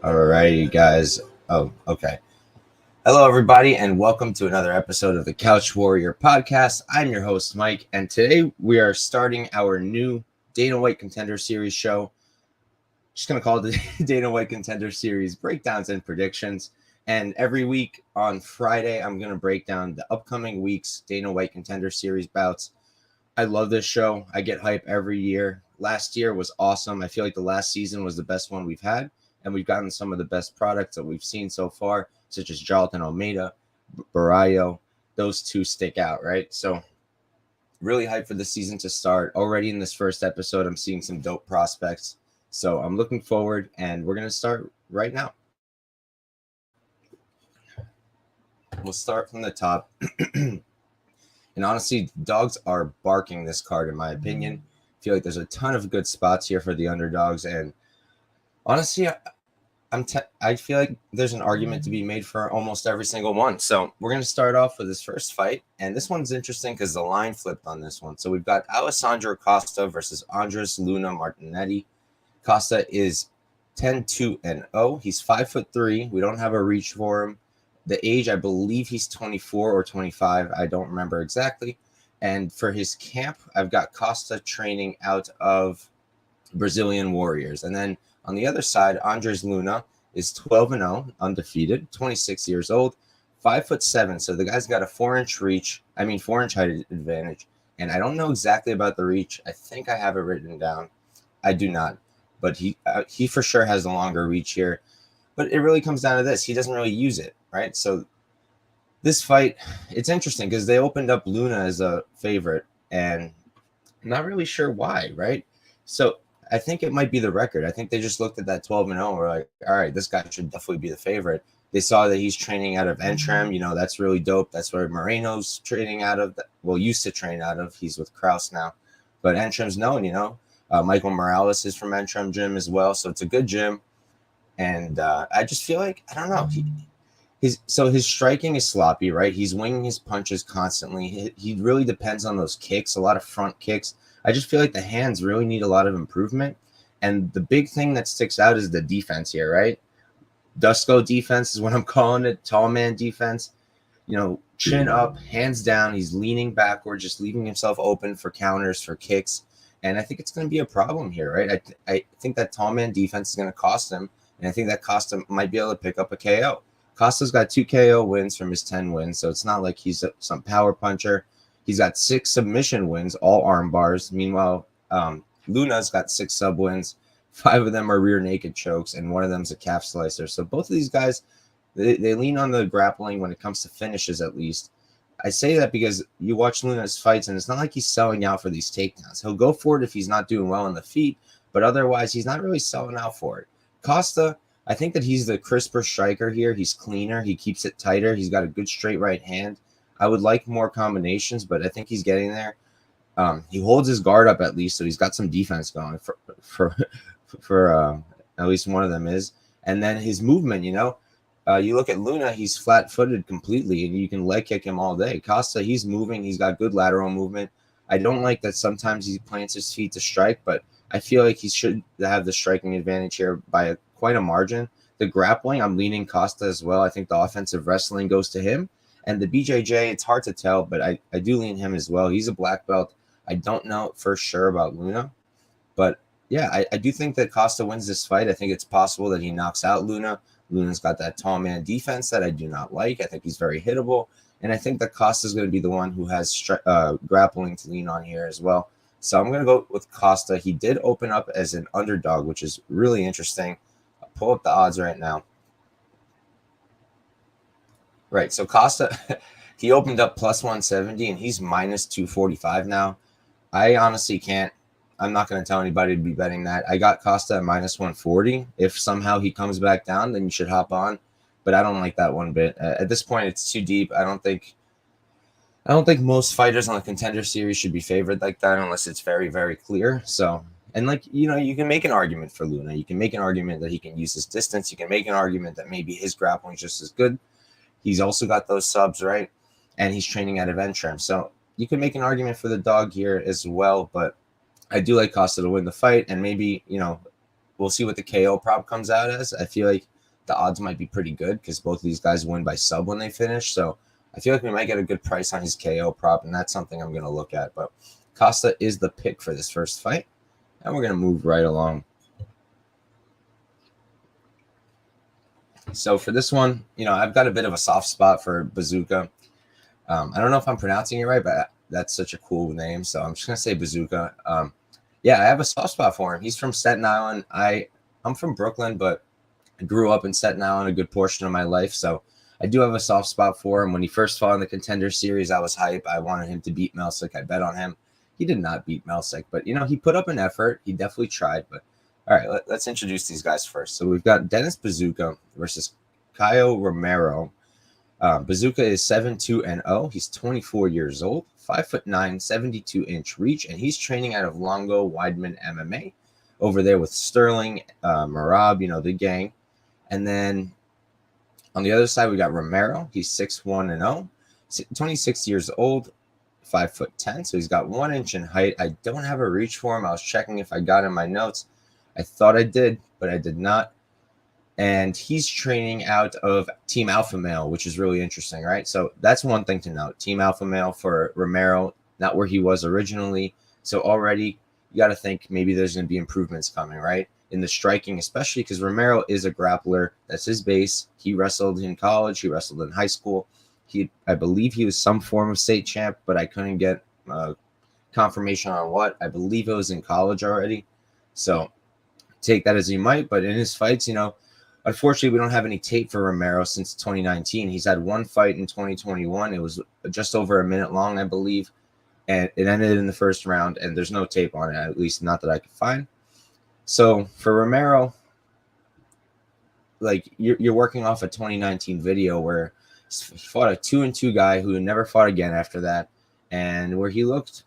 Alrighty, guys. Oh, okay. Hello, everybody, and welcome to another episode of the Couch Warrior podcast. I'm your host, Mike, and today we are starting our new Dana White Contender Series show. Just going to call it the Dana White Contender Series breakdowns and predictions. And every week on Friday, I'm going to break down the upcoming week's Dana White Contender Series bouts. I love this show. I get hype every year. Last year was awesome. I feel like the last season was the best one we've had, and we've gotten some of the best products that we've seen so far, such as Jonathan Almeida, Barrio. Those two stick out, right? So really hyped for the season to start. Already in this first episode, I'm seeing some dope prospects. So I'm looking forward, and we're going to start right now. We'll start from the top. And honestly, dogs are barking this card, in my opinion. I feel like there's a ton of good spots here for the underdogs. And honestly, I feel like there's an argument to be made for almost every single one. So we're going to start off with this first fight. And this one's interesting because the line flipped on this one. So we've got Alessandro Costa versus Andres Luna Martinetti. Costa is 10-2-0. He's 5'3". We don't have a reach for him. The age, I believe he's 24 or 25. I don't remember exactly. And for his camp, I've got Costa training out of Brazilian Warriors. And then on the other side, Andres Luna is 12-0, undefeated, 26 years old, 5'7". So the guy's got a 4-inch reach. 4-inch height advantage. And I don't know exactly about the reach. I think I have it written down. I do not. But he for sure has a longer reach here. But it really comes down to this. He doesn't really use it, right? So this fight, it's interesting because they opened up Luna as a favorite, and I'm not really sure why, right? So I think it might be the record. I think they just looked at that 12-0 and were like, all right, this guy should definitely be the favorite. They saw that he's training out of Entram. That's really dope. That's where Moreno's training out of. Well, used to train out of. He's with Kraus now. But Entram's known, Michael Morales is from Entram Gym as well. So it's a good gym. And I just feel like, I don't know, his striking is sloppy, right? He's winging his punches constantly. He really depends on those kicks, a lot of front kicks. I just feel like the hands really need a lot of improvement. And the big thing that sticks out is the defense here, right? Dusko defense is what I'm calling it, tall man defense. Chin up, hands down. He's leaning backward, just leaving himself open for counters, for kicks. And I think it's going to be a problem here, right? I think that tall man defense is going to cost him. And I think that Costa might be able to pick up a KO. Costa's got 2 KO wins from his 10 wins, so it's not like he's some power puncher. He's got 6 submission wins, all arm bars. Meanwhile, Luna's got 6 sub wins. 5 of them are rear naked chokes, and 1 of them's a calf slicer. So both of these guys, they lean on the grappling when it comes to finishes, at least. I say that because you watch Luna's fights, and it's not like he's selling out for these takedowns. He'll go for it if he's not doing well on the feet, but otherwise he's not really selling out for it. Costa, I think that he's the crisper striker here. He's cleaner. He keeps it tighter. He's got a good straight right hand. I would like more combinations, but I think he's getting there. He holds his guard up at least, so he's got some defense going for at least one of them is. And then his movement, you look at Luna, he's flat-footed completely, and you can leg kick him all day. Costa, he's moving. He's got good lateral movement. I don't like that sometimes he plants his feet to strike, but I feel like he should have the striking advantage here by quite a margin. The grappling, I'm leaning Costa as well. I think the offensive wrestling goes to him. And the BJJ, it's hard to tell, but I do lean him as well. He's a black belt. I don't know for sure about Luna. But, yeah, I do think that Costa wins this fight. I think it's possible that he knocks out Luna. Luna's got that tall man defense that I do not like. I think he's very hittable. And I think that Costa's going to be the one who has grappling to lean on here as well. So I'm going to go with Costa. He did open up as an underdog, which is really interesting. I'll pull up the odds right now. Right, so Costa, he opened up plus 170, and he's minus 245 now. I honestly can't. I'm not going to tell anybody to be betting that. I got Costa at minus 140. If somehow he comes back down, then you should hop on. But I don't like that one bit. At this point, it's too deep. I don't think most fighters on the Contender Series should be favored like that unless it's very, very clear. So, and you can make an argument for Luna. You can make an argument that he can use his distance. You can make an argument that maybe his grappling is just as good. He's also got those subs, right? And he's training out of Entram. So you can make an argument for the dog here as well. But I do like Costa to win the fight. And maybe, we'll see what the KO prop comes out as. I feel like the odds might be pretty good because both of these guys win by sub when they finish. So I feel like we might get a good price on his KO prop, and that's something I'm going to look at. But Costa is the pick for this first fight, and we're going to move right along. So for this one, I've got a bit of a soft spot for Buzukja. I don't know if I'm pronouncing it right, but that's such a cool name, so I'm just going to say Buzukja. Yeah, I have a soft spot for him. He's from Staten Island. I'm from Brooklyn, but I grew up in Staten Island a good portion of my life, so I do have a soft spot for him. When he first fought in the Contender series, I was hype. I wanted him to beat Melsik. I bet on him. He did not beat Melsik, but, he put up an effort. He definitely tried, but all right, let's introduce these guys first. So we've got Dennis Buzukja versus Kaleio Romero. Buzukja is 7-2-0. He's 24 years old, 5'9", 72-inch reach, and he's training out of Longo Weidman MMA over there with Sterling, Marab, the gang. And then on the other side, we got Romero. He's 6'1-0, 26 years old, 5'10", so he's got 1 inch in height. I don't have a reach for him. I was checking if I got in my notes. I thought I did, but I did not. And he's training out of Team Alpha Male, which is really interesting, right? So that's one thing to note. Team Alpha Male for Romero, not where he was originally. So already you got to think maybe there's going to be improvements coming, right? In the striking, especially because Romero is a grappler. That's his base. He wrestled in college. He wrestled in high school. I believe he was some form of state champ, but I couldn't get confirmation on what. I believe it was in college already. So take that as you might. But in his fights, unfortunately, we don't have any tape for Romero since 2019. He's had one fight in 2021. It was just over a minute long, I believe, and it ended in the first round, and there's no tape on it, at least not that I could find. So for Romero, like you're working off a 2019 video where he fought a 2-2 guy who never fought again after that, and where he looked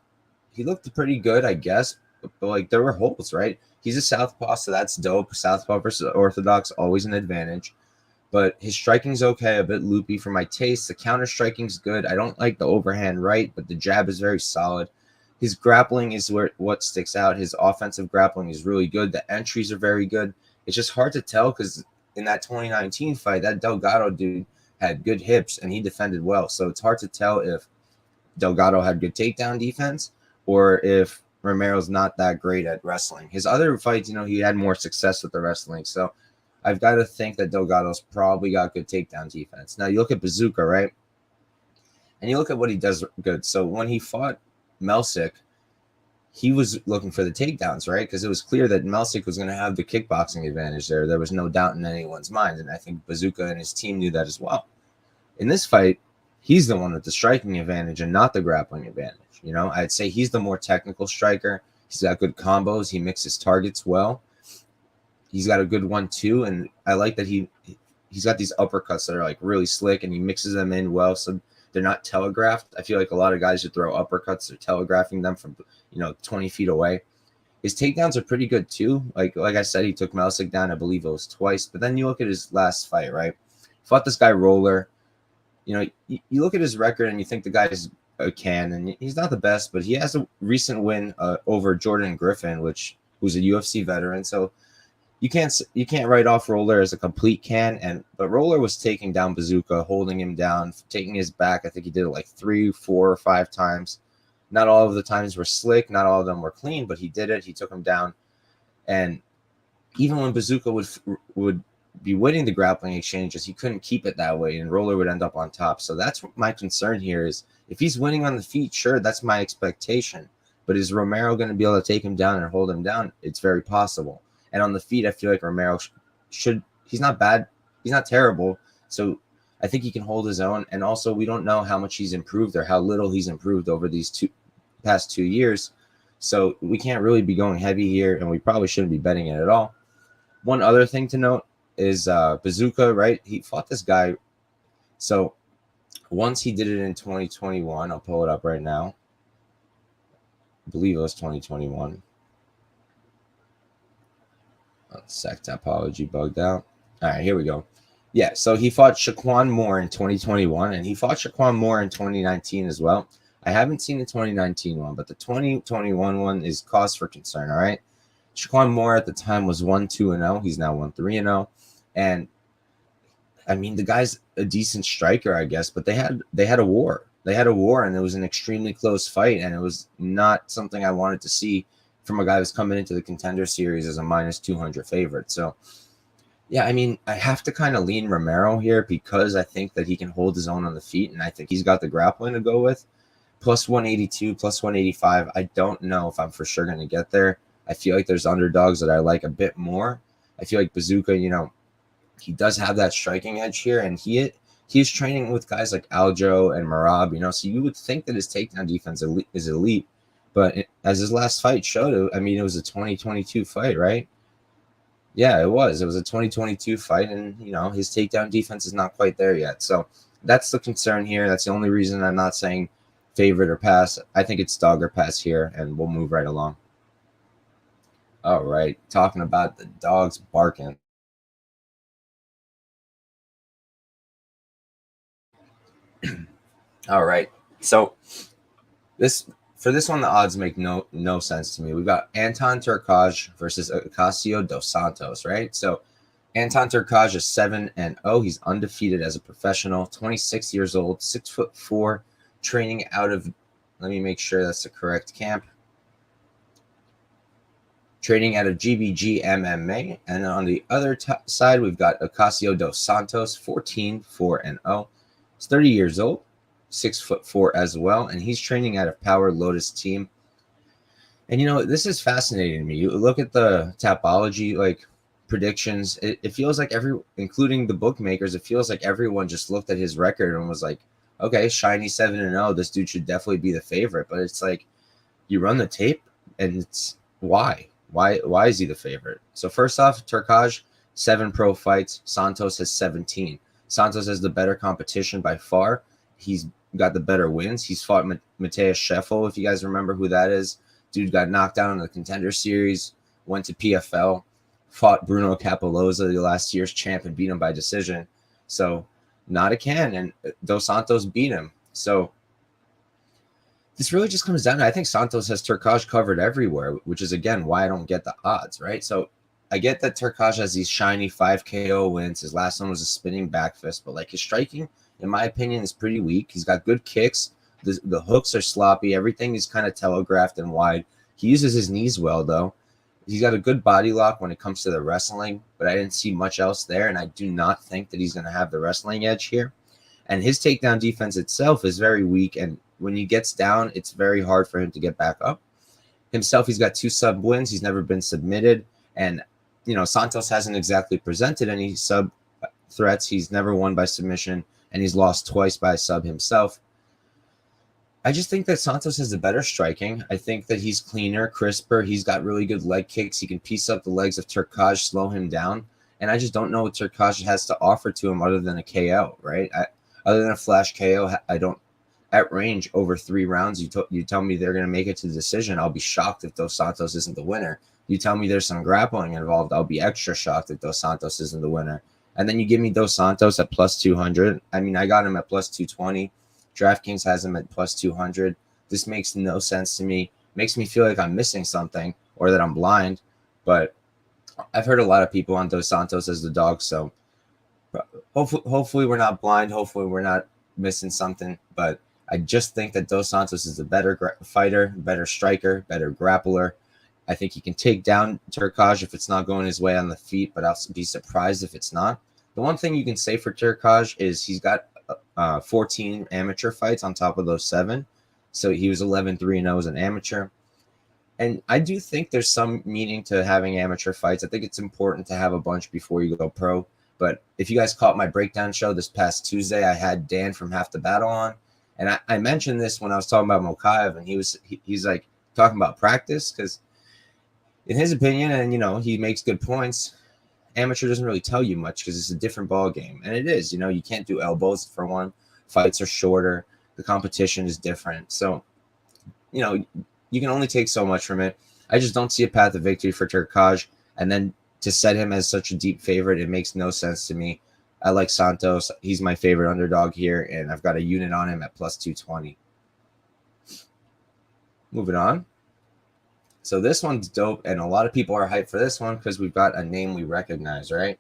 pretty good, I guess, but like there were holes, right? He's a southpaw, so that's dope. Southpaw versus orthodox, always an advantage. But his striking's okay, a bit loopy for my taste. The counter striking's good. I don't like the overhand right, but the jab is very solid. His grappling is what sticks out. His offensive grappling is really good. The entries are very good. It's just hard to tell because in that 2019 fight, that Delgado dude had good hips and he defended well. So it's hard to tell if Delgado had good takedown defense or if Romero's not that great at wrestling. His other fights, he had more success with the wrestling. So I've got to think that Delgado's probably got good takedown defense. Now you look at Buzukja, right? And you look at what he does good. So when he fought Melsik, he was looking for the takedowns, right? Because it was clear that Melsik was going to have the kickboxing advantage there. There was no doubt in anyone's mind. And I think Buzukja and his team knew that as well. In this fight, he's the one with the striking advantage and not the grappling advantage. I'd say he's the more technical striker. He's got good combos. He mixes targets well. He's got a good 1-2, and I like that he's got these uppercuts that are like really slick, and he mixes them in well, so they're not telegraphed. I feel like a lot of guys who throw uppercuts are telegraphing them from 20 feet away. His takedowns are pretty good too. Like I said, he took Melsik down, I believe it was twice. But then you look at his last fight, right? Fought this guy Roller. You look at his record and you think the guy's and he's not the best, but he has a recent win over Jordan Griffin, who's a UFC veteran. So you can't write off Roller as a complete but Roller was taking down Buzukja, holding him down, taking his back. I think he did it like 3, 4, or 5 times. Not all of the times were slick, not all of them were clean, but he did it. He took him down, and even when Buzukja would be winning the grappling exchanges, he couldn't keep it that way, and Roller would end up on top. So that's my concern here is if he's winning on the feet, sure, that's my expectation. But is Romero going to be able to take him down and hold him down? It's very possible. And on the feet, I feel like Romero he's not bad. He's not terrible. So I think he can hold his own. And also, we don't know how much he's improved or how little he's improved over these past 2 years. So we can't really be going heavy here, and we probably shouldn't be betting it at all. One other thing to note is Buzukja, right? He fought this guy. So once he did it in 2021. I'll pull it up right now. I believe it was 2021. 1 sec, Topology bugged out. All right, here we go. Yeah, so he fought Shaquan Moore in 2021, and he fought Shaquan Moore in 2019 as well. I haven't seen the 2019 one, but the 2021 one is cause for concern, all right? Shaquan Moore at the time was 1-2-0. He's now 1-3-0. And I mean, the guy's a decent striker, I guess, but they had a war. They had a war, and it was an extremely close fight, and it was not something I wanted to see from a guy who's coming into the Contender series as a minus 200 favorite. So, yeah, I mean, I have to kind of lean Romero here because I think that he can hold his own on the feet, and I think he's got the grappling to go with. Plus 182, plus 185. I don't know if I'm for sure going to get there. I feel like there's underdogs that I like a bit more. I feel like Buzukja, he does have that striking edge here, and he's training with guys like Aljo and Marab, so you would think that his takedown defense is elite, but as his last fight showed, I mean, it was a 2022 fight, right? Yeah, it was a 2022 fight, and his takedown defense is not quite there yet. So that's the concern here. That's the only reason I'm not saying favorite or pass. I think it's dog or pass here, and we'll move right along. All right, talking about the dogs barking. All right, so for this one, the odds make no sense to me. We've got Anton Turkalj versus Acacio dos Santos, right? So Anton Turkalj is 7-0. He's undefeated as a professional, 26 years old, 6'4", training out of, let me make sure that's the correct camp. Training out of GBG MMA. And on the other side, we've got Acacio dos Santos, 14-4-0. He's 30 years old, 6'4" as well, and he's training out of Power Lotus Team. And this is fascinating to me. You look at the Tapology predictions. It feels like including the bookmakers, it feels like everyone just looked at his record and was like, okay, shiny 7-0. This dude should definitely be the favorite. But it's like you run the tape, and it's why is he the favorite? So first off, Turkalj, 7 pro fights. Santos has 17. Santos has the better competition by far. He's got the better wins. He's fought Mateus Scheffel, if you guys remember who that is. Dude got knocked down in the Contender series, went to PFL, fought Bruno Capoloza, the last year's champ, and beat him by decision. So not a can, and Dos Santos beat him. So this really just comes down to, I think Santos has Turkalj covered everywhere, which is, again, why I don't get the odds, right? So I get that Turkalj has these shiny 5 KO wins. His last one was a spinning back fist, but his striking, in my opinion, is pretty weak. He's got good kicks. The hooks are sloppy. Everything is kind of telegraphed and wide. He uses his knees well, though. He's got a good body lock when it comes to the wrestling, but I didn't see much else there, and I do not think that he's going to have the wrestling edge here. And his takedown defense itself is very weak, and when he gets down, it's very hard for him to get back up. Himself, he's got 2 sub wins. He's never been submitted, and Santos hasn't exactly presented any sub threats. He's never won by submission, and he's lost twice by sub himself. I just think that Santos has the better striking. I think that he's cleaner, crisper. He's got really good leg kicks. He can piece up the legs of Turkalj, slow him down. And I just don't know what Turkalj has to offer to him other than a KO, right? Other than a flash KO, I don't. At range over 3 rounds, you tell me they're going to make it to the decision. I'll be shocked if Dos Santos isn't the winner. You tell me there's some grappling involved, I'll be extra shocked if Dos Santos isn't the winner. And then you give me Dos Santos at plus 200. I mean, I got him at plus 220. DraftKings has him at plus 200. This makes no sense to me. Makes me feel like I'm missing something or that I'm blind. But I've heard a lot of people on Dos Santos as the dog, so hopefully we're not blind. Hopefully we're not missing something. But I just think that Dos Santos is a better fighter, better striker, better grappler. I think he can take down Turkalj if it's not going his way on the feet, but I'll be surprised if it's not. The one thing you can say for Turkalj is he's got 14 amateur fights on top of those 7. So he was 11-3-0 as an amateur. And I do think there's some meaning to having amateur fights. I think it's important to have a bunch before you go pro. But if you guys caught my breakdown show this past Tuesday, I had Dan from Half the Battle on. And I mentioned this when I was talking about Mokaev, and he's like talking about practice, because in his opinion, and he makes good points, amateur doesn't really tell you much because it's a different ball game. And it is, you can't do elbows for one. Fights are shorter. The competition is different. So, you can only take so much from it. I just don't see a path to victory for Turkalj. And then to set him as such a deep favorite, it makes no sense to me. I like Santos. He's my favorite underdog here, and I've got a unit on him at plus 220. Moving on. So this one's dope, and a lot of people are hyped for this one because we've got a name we recognize, right?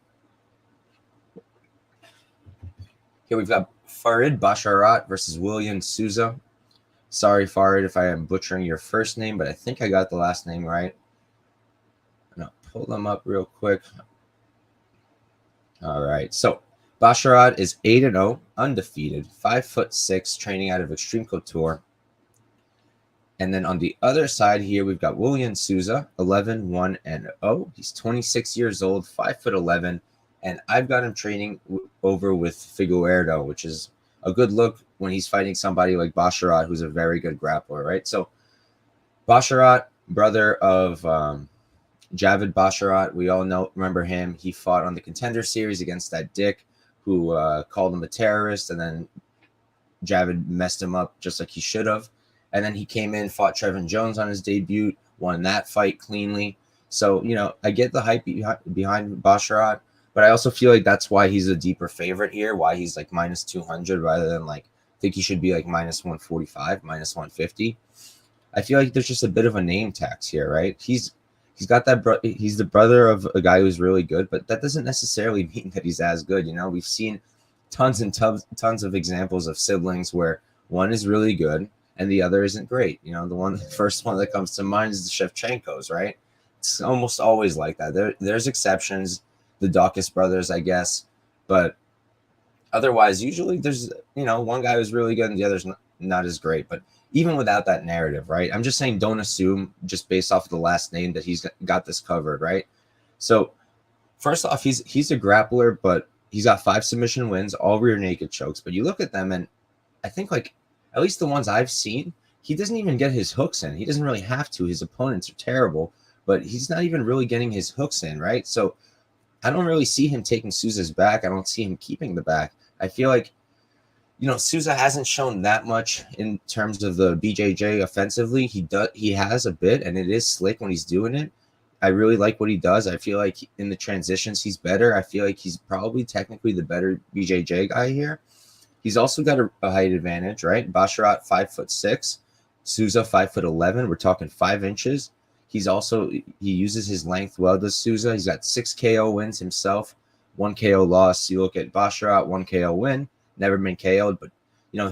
Here we've got Farid Basharat versus Willian Souza. Sorry, Farid, if I am butchering your first name, but I think I got the last name right. I'll pull them up real quick. All right, so Basharat is 8-0, undefeated, 5'6", training out of Extreme Couture. And then on the other side here, we've got Willian Souza, 11-1-0. He's 26 years old, 5'11", and I've got him training over with Figueiredo, which is a good look when he's fighting somebody like Basharat, who's a very good grappler, right? So Basharat, brother of Javid Basharat, we all remember him. He fought on the Contender series against that dick who called him a terrorist, and then Javid messed him up just like he should have. And then he came in, fought Trevin Jones on his debut, won that fight cleanly. So, I get the hype behind Basharat, but I also feel like that's why he's a deeper favorite here, why he's like minus 200 rather than like, I think he should be like minus 145, minus 150. I feel like there's just a bit of a name tax here, right? He's got that, he's the brother of a guy who's really good, but that doesn't necessarily mean that he's as good. We've seen tons and tons of examples of siblings where one is really good and the other isn't great. The first one that comes to mind is the Shevchenkos, right? It's almost always like that. There's exceptions, the Dawkins brothers, I guess, but otherwise, usually there's, one guy who's really good and the other's not as great. But even without that narrative, right? I'm just saying don't assume just based off of the last name that he's got this covered, right? So first off, he's a grappler, but he's got 5 submission wins, all rear naked chokes. But you look at them, and I think like at least the ones I've seen, he doesn't even get his hooks in. He doesn't really have to. His opponents are terrible, but he's not even really getting his hooks in, right? So I don't really see him taking Souza's back. I don't see him keeping the back. I feel like, Souza hasn't shown that much in terms of the BJJ offensively. He has a bit, and it is slick when he's doing it. I really like what he does. I feel like in the transitions, he's better. I feel like he's probably technically the better BJJ guy here. He's also got a height advantage, right? Basharat 5'6", Souza 5'11". We're talking 5 inches. He uses his length well, does Souza. He's got 6 KO wins himself, 1 KO loss. You look at Basharat, 1 KO win, never been KO'd. But,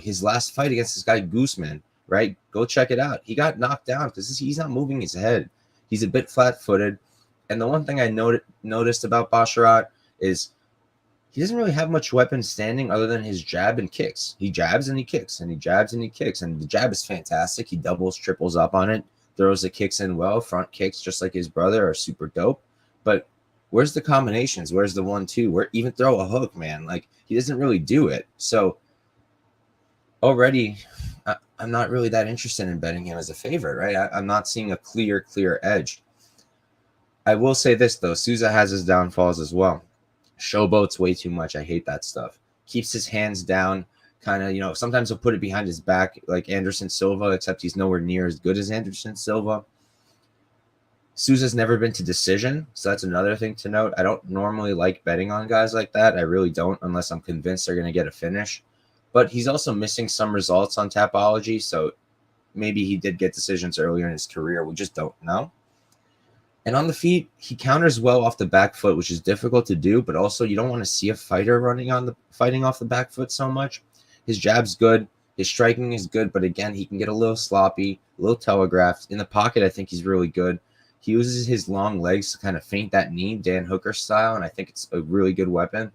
his last fight against this guy, Guzman, right? Go check it out. He got knocked down because he's not moving his head. He's a bit flat-footed. And the one thing I noticed about Basharat is he doesn't really have much weapon standing other than his jab and kicks. He jabs and he kicks, and he jabs and he kicks. And the jab is fantastic. He doubles, triples up on it, throws the kicks in well. Front kicks, just like his brother, are super dope. But where's the combinations? Where's the 1-2? Where even throw a hook, man? Like, he doesn't really do it. So already, I'm not really that interested in betting him as a favorite, right? I'm not seeing a clear edge. I will say this, though. Souza has his downfalls as well. Showboats way too much. I hate that stuff. Keeps his hands down, kind of, sometimes he'll put it behind his back like Anderson Silva, except he's nowhere near as good as Anderson Silva. Souza's never been to decision, so that's another thing to note. I don't normally like betting on guys like that. I really don't, unless I'm convinced they're going to get a finish. But he's also missing some results on Tapology, so maybe he did get decisions earlier in his career. We just don't know. And on the feet, he counters well off the back foot, which is difficult to do, but also you don't want to see a fighter fighting off the back foot so much. His jab's good. His striking is good, but again, he can get a little sloppy, a little telegraphed. In the pocket, I think he's really good. He uses his long legs to kind of feint that knee, Dan Hooker style, and I think it's a really good weapon.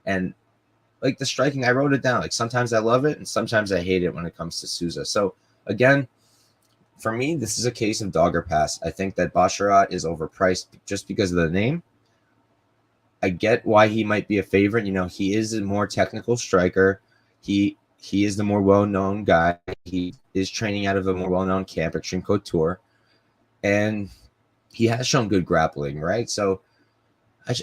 And like the striking, I wrote it down. Like sometimes I love it, and sometimes I hate it when it comes to Souza. So again, for me, this is a case of dog or pass. I think that Basharat is overpriced just because of the name. I get why he might be a favorite. He is a more technical striker. He is the more well-known guy. He is training out of a more well-known camp, Extreme Couture. And he has shown good grappling, right? So I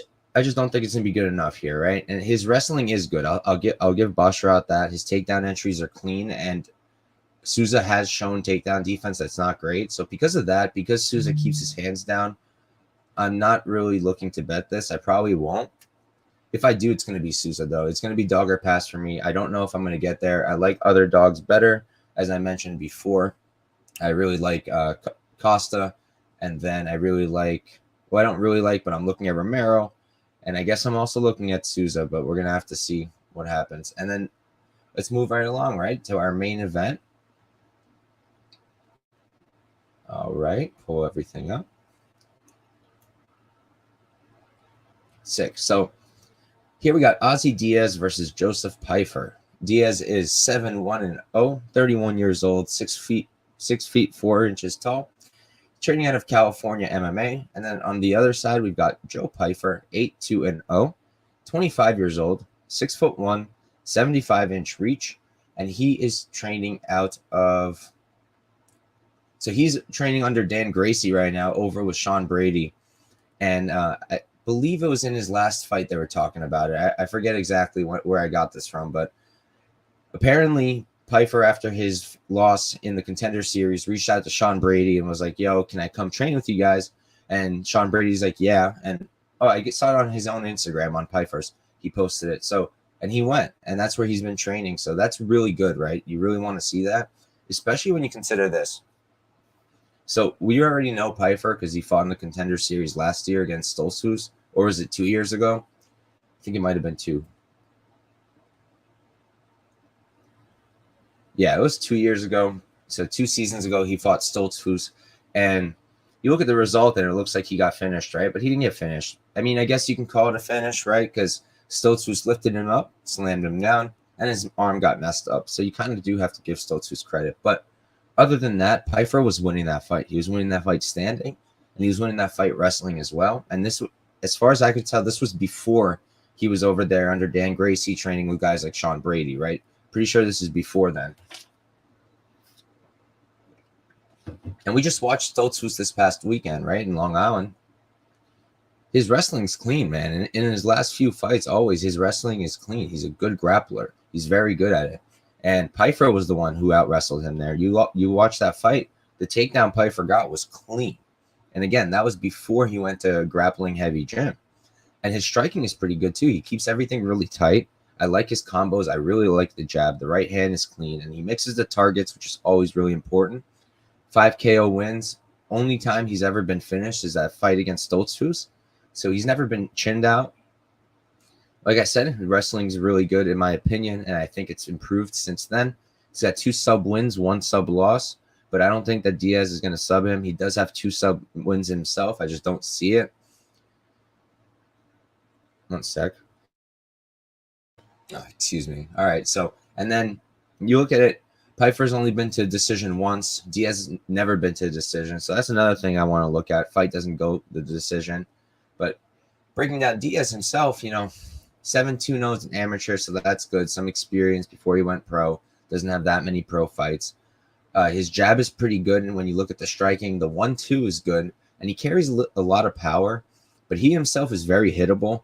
just don't think it's going to be good enough here, right? And his wrestling is good. I'll give Basharat that. His takedown entries are clean, and Souza has shown takedown defense that's not great. So because of that, because Souza keeps his hands down, I'm not really looking to bet this. I probably won't. If I do, it's going to be Souza, though. It's going to be dog or pass for me. I don't know if I'm going to get there. I like other dogs better, as I mentioned before. I really like Costa, and then I really like – well, I don't really like, but I'm looking at Romero, and I guess I'm also looking at Souza, but we're going to have to see what happens. And then let's move right along, right, to our main event. All right, pull everything up. 6. So here we got Ozzy Diaz versus Joseph Pyfer. Diaz is 7-1-0, 31 years old, 6 feet 4 inches tall, training out of California MMA. And then on the other side, we've got Joe Pyfer, 8-2-0, 25 years old, 6'1", 75-inch reach, and he is training out of. So he's training under Dan Gracie right now, over with Sean Brady, and I believe it was in his last fight they were talking about it. I forget exactly where I got this from, but apparently Pyfer, after his loss in the Contender series, reached out to Sean Brady and was like, yo, can I come train with you guys? And Sean Brady's like, yeah. And I saw it on his own Instagram, on Pyfer's. He posted it. So, and he went, and that's where he's been training. So that's really good, right? You really want to see that, especially when you consider this. So we already know Pyfer because he fought in the Contender series last year against Stoltzfus, or was it 2 years ago? I think it might have been 2. Yeah, it was 2 years ago. So 2 seasons ago, he fought Stoltzfus, and you look at the result, and it looks like he got finished, right? But he didn't get finished. I mean, I guess you can call it a finish, right? Because Stoltzfus lifted him up, slammed him down, and his arm got messed up. So you kind of do have to give Stoltzfus credit. But other than that, Pyfer was winning that fight. He was winning that fight standing, and he was winning that fight wrestling as well. And this, as far as I could tell, this was before he was over there under Dan Gracie training with guys like Sean Brady, right? Pretty sure this is before then. And we just watched Stoltzfus this past weekend, right, in Long Island. His wrestling's clean, man. And in his last few fights, always, his wrestling is clean. He's a good grappler. He's very good at it. And Pyfer was the one who out-wrestled him there. You watch that fight, the takedown Pyfer got was clean. And again, that was before he went to a grappling heavy gym. And his striking is pretty good too. He keeps everything really tight. I like his combos. I really like the jab. The right hand is clean. And he mixes the targets, which is always really important. 5 KO wins. Only time he's ever been finished is that fight against Stoltzfus. So he's never been chinned out. Like I said, wrestling is really good in my opinion, and I think it's improved since then. He's got 2 sub wins, 1 sub loss, but I don't think that Diaz is going to sub him. He does have 2 sub wins himself. I just don't see it. 1 sec. Oh, excuse me. All right, so, and then you look at it, Pyfer's only been to a decision once. Diaz has never been to a decision, so that's another thing I want to look at. Fight doesn't go the decision, but breaking down Diaz himself, 7-2-0 is an amateur, so that's good. Some experience before he went pro. Doesn't have that many pro fights. His jab is pretty good, and when you look at the striking, the 1-2 is good, and he carries a lot of power, but he himself is very hittable.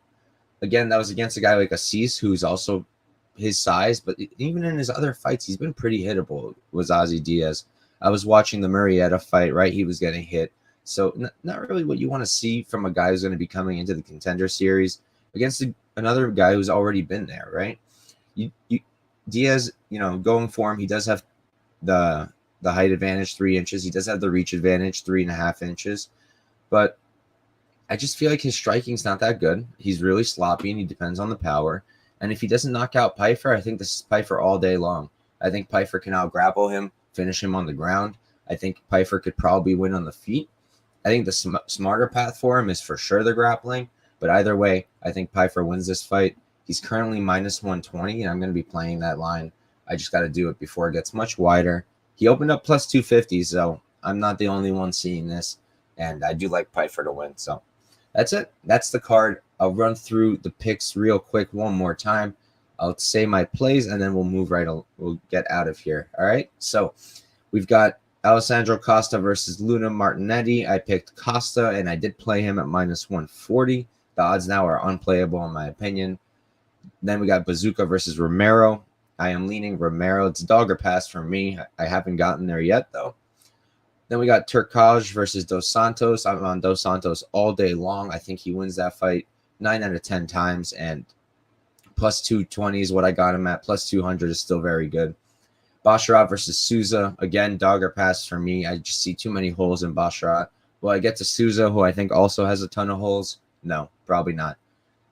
Again, that was against a guy like Acacio, who's also his size, but even in his other fights, he's been pretty hittable, was Ozzy Diaz. I was watching the Murrieta fight, right? He was getting hit. So not really what you want to see from a guy who's going to be coming into the Contender series against another guy who's already been there, right? Diaz, going for him, he does have the height advantage, 3 inches. He does have the reach advantage, 3.5 inches. But I just feel like his striking's not that good. He's really sloppy, and he depends on the power. And if he doesn't knock out Pyfer, I think this is Pyfer all day long. I think Pyfer can out-grapple him, finish him on the ground. I think Pyfer could probably win on the feet. I think the smarter path for him is for sure the grappling. But either way, I think Pyfer wins this fight. He's currently -120, and I'm going to be playing that line. I just got to do it before it gets much wider. He opened up +250, so I'm not the only one seeing this. And I do like Pyfer to win. So that's it. That's the card. I'll run through the picks real quick one more time. I'll say my plays, and then we'll move right on. We'll get out of here. All right. So we've got Alessandro Costa versus Luna Martinetti. I picked Costa, and I did play him at -140. The odds now are unplayable, in my opinion. Then we got Buzukja versus Romero. I am leaning Romero. It's dog or pass for me. I haven't gotten there yet, though. Then we got Turkalj versus Dos Santos. I'm on Dos Santos all day long. I think he wins that fight 9 out of 10 times, and +220 is what I got him at. +200 is still very good. Basharat versus Souza. Again, dog or pass for me. I just see too many holes in Basharat. Will I get to Souza, who I think also has a ton of holes? No, probably not.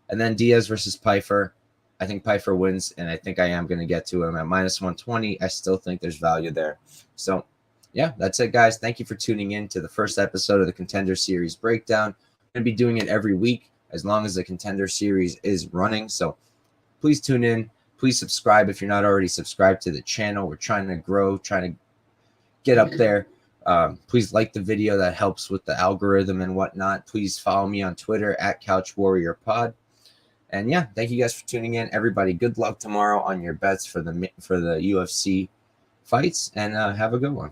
And then Diaz versus Pyfer. I think Pyfer wins, and I think I am going to get to him at minus 120. I still think there's value there. So, yeah, that's it, guys. Thank you for tuning in to the first episode of the Contender Series breakdown. I'm going to be doing it every week as long as the Contender Series is running. So please tune in. Please subscribe if you're not already subscribed to the channel. We're trying to grow, trying to get up there. Please like the video. That helps with the algorithm and whatnot. Please follow me on Twitter at Couch Warrior Pod. And yeah, thank you guys for tuning in. Everybody, good luck tomorrow on your bets for the UFC fights, and have a good one.